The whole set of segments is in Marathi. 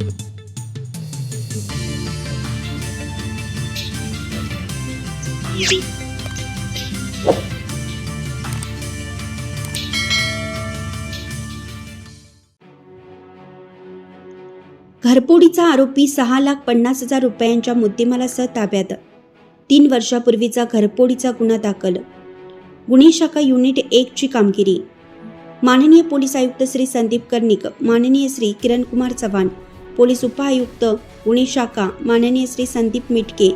घरफोडीचा आरोपी 6,50,000 रुपयांच्या मुद्देमालासह ताब्यात. 3 वर्षापूर्वीचा घरफोडीचा गुन्हा दाखल. गुन्हे शाखा युनिट 1 ची कामगिरी. माननीय पोलीस आयुक्त श्री संदीप कर्णिक, माननीय श्री किरणकुमार चव्हाण, पोलीस उपआयुक्त गुन्हे शाखा माननीय श्री संदीप मिटके,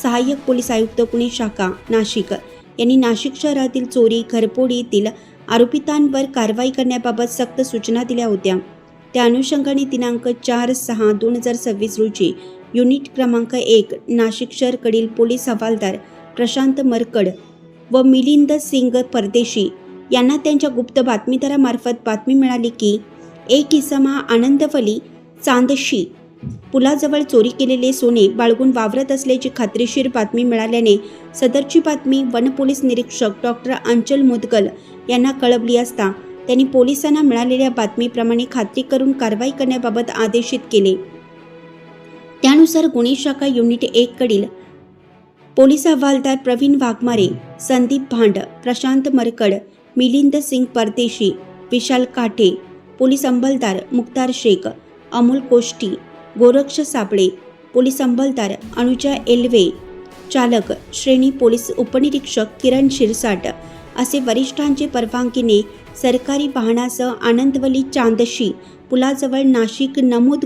सहाय्यक पोलीस आयुक्त गुन्हे शाखा नाशिक यांनी नाशिक शहरातील चोरी घरफोडीतील आरोपितांवर कारवाई करण्याबाबत सक्त सूचना दिल्या होत्या. त्या अनुषंगाने दिनांक 4/6/2026 रोजी युनिट क्रमांक 1 नाशिक शहरकडील पोलीस हवालदार प्रशांत मरकड व मिलिंद सिंग परदेशी यांना त्यांच्या गुप्त बातमीदारामार्फत बातमी मिळाली की एक इसम हा आनंदवली चांदशी पुलाजवळ चोरी केलेले सोने बाळगून वावरत असल्याची खात्रीशीर बातमी मिळाल्याने सदरची बातमी वनपोलीस निरीक्षक डॉक्टर अंचल मुदगल यांना कळवली असता त्यांनी पोलिसांना मिळालेल्या बातमीप्रमाणे खात्री करून कारवाई करण्याबाबत आदेशित केले. त्यानुसार गुन्हे शाखा युनिट 1 कडील पोलीस हवालदार प्रवीण वाघमारे, संदीप भांड, प्रशांत मरकड, मिलिंद सिंग परदेशी, विशाल काटे, पोलीस अंमलदार मुक्तार शेख, अमोल कोष्टी, गोरक्ष साबळे, पोलीस अंमलदार अनुजा एल्वे, चालक श्रेणी पोलीस उपनिरीक्षक किरण शिरसाट असे वरिष्ठांचे परवानगीने सरकारी वाहनासह आनंदवली चांदशी पुलाजवळ नाशिक नमूद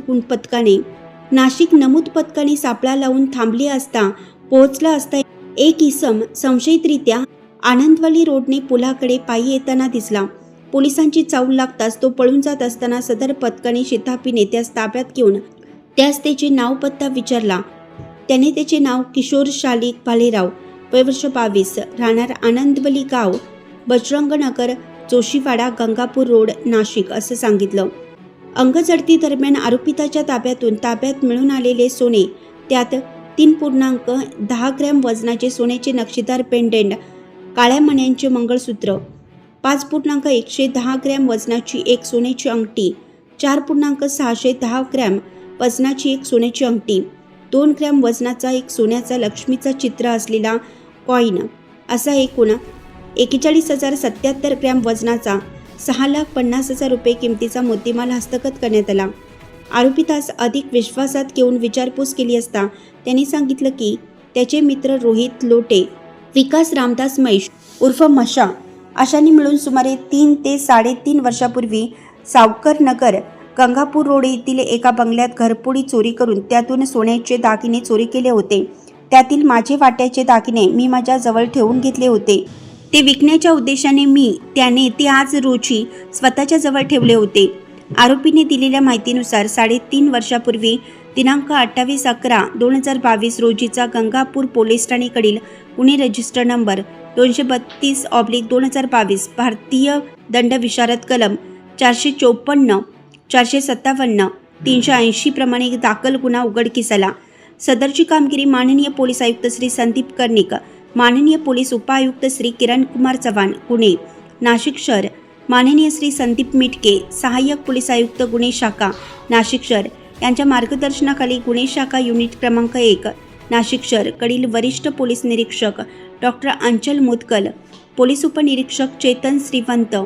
पथकाने सापळा लावून थांबले असता पोहोचला असता एक इसम संशयितरित्या आनंदवली रोडने पुलाकडे पायी येताना दिसला. पोलिसांची चाऊल लागताच तो पळून जात असताना सदर पथकाने शिताफीने त्यास ताब्यात घेऊन त्यास त्याचे नाव पत्ता विचारला. त्याने त्याचे नाव किशोर शालिक भालेराव, वय वर्ष 22, राहणार आनंदवली गाव, बजरंगनगर, जोशीवाडा, गंगापूर रोड, नाशिक असं सांगितलं. अंगझडती दरम्यान आरोपिताच्या ताब्यात मिळून आलेले सोने, त्यात 3.10 ग्रॅम वजनाचे सोन्याचे नक्षीदार पेंडेंट, काळ्या मण्यांचे मंगळसूत्र, 5.110 ग्रॅम वजनाची एक सोन्याची अंगठी, 4.610 ग्रॅम वजनाची एक सोन्याची अंगठी, 2 ग्रॅम वजनाचा एक सोन्याचा लक्ष्मीचा चित्र असलेला कॉईन असा एकूण 41,077 ग्रॅम वजनाचा 6,50,000 रुपये किमतीचा मुद्देमाल हस्तगत करण्यात आला. आरोपितास अधिक विश्वासात घेऊन विचारपूस केली असता त्यांनी सांगितलं की त्याचे मित्र रोहित लोटे, विकास रामदास मैश उर्फ मशा अशांनी मिळून सुमारे 3 ते 3.5 वर्षापूर्वी सावकर नगर, गंगापूर रोड येथील एका बंगल्यात घरफोडी चोरी करून त्यातून सोन्याचे दागिने चोरी केले होते. त्यातील माझे वाट्याचे दागिने मी माझ्या जवळ ठेवून घेतले होते. ते विकण्याच्या उद्देशाने त्याने ते आज रोजी स्वतःच्या जवळ ठेवले होते. आरोपीने दिलेल्या माहितीनुसार 3.5 वर्षापूर्वी दिनांक 28/11/2022 रोजीचा गंगापूर पोलीस ठाणेकडील गुन्हे रजिस्टर नंबर 232/2022 भारतीय दंड विशारद कलम 454, 457, 380 प्रमाणे दाखल गुन्हा उघडकीस आला. सदरची कामगिरी माननीय पोलीस आयुक्त श्री संदीप कर्णिक, माननीय पोलीस उपायुक्त श्री किरणकुमार चव्हाण गुन्हे नाशिक शहर, माननीय श्री संदीप मिटके, सहाय्यक पोलीस आयुक्त गुन्हे शाखा नाशिक शहर यांच्या मार्गदर्शनाखाली गुन्हे शाखा युनिट क्रमांक 1 नाशिक शहर कडील वरिष्ठ पोलीस निरीक्षक डॉक्टर अंचल मुदगल, पोलीस उपनिरीक्षक चेतन श्रीवंत,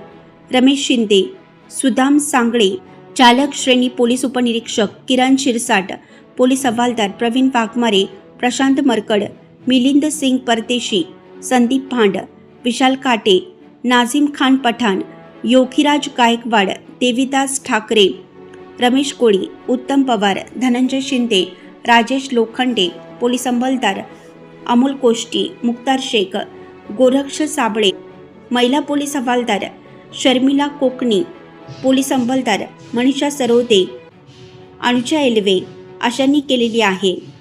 रमेश शिंदे, सुदाम सांगळे, चालक श्रेणी पोलीस उपनिरीक्षक किरण शिरसाट, पोलीस हवालदार प्रवीण वाघमारे, प्रशांत मरकड, मिलिंद सिंग परदेशी, संदीप भांड, विशाल काटे, नाझीम खान पठाण, योगीराज गायकवाड, देवीदास ठाकरे, रमेश कोळी, उत्तम पवार, धनंजय शिंदे, राजेश लोखंडे, पोलीस अंमलदार अमोल कोष्टी, मुक्तार शेख, गोरक्ष साबळे, महिला पोलीस हवालदार शर्मिला कोकणी, पोलीस अंमलदार मनीषा सरोदे, अनुजा एल्वे अशांनी केलेली आहे.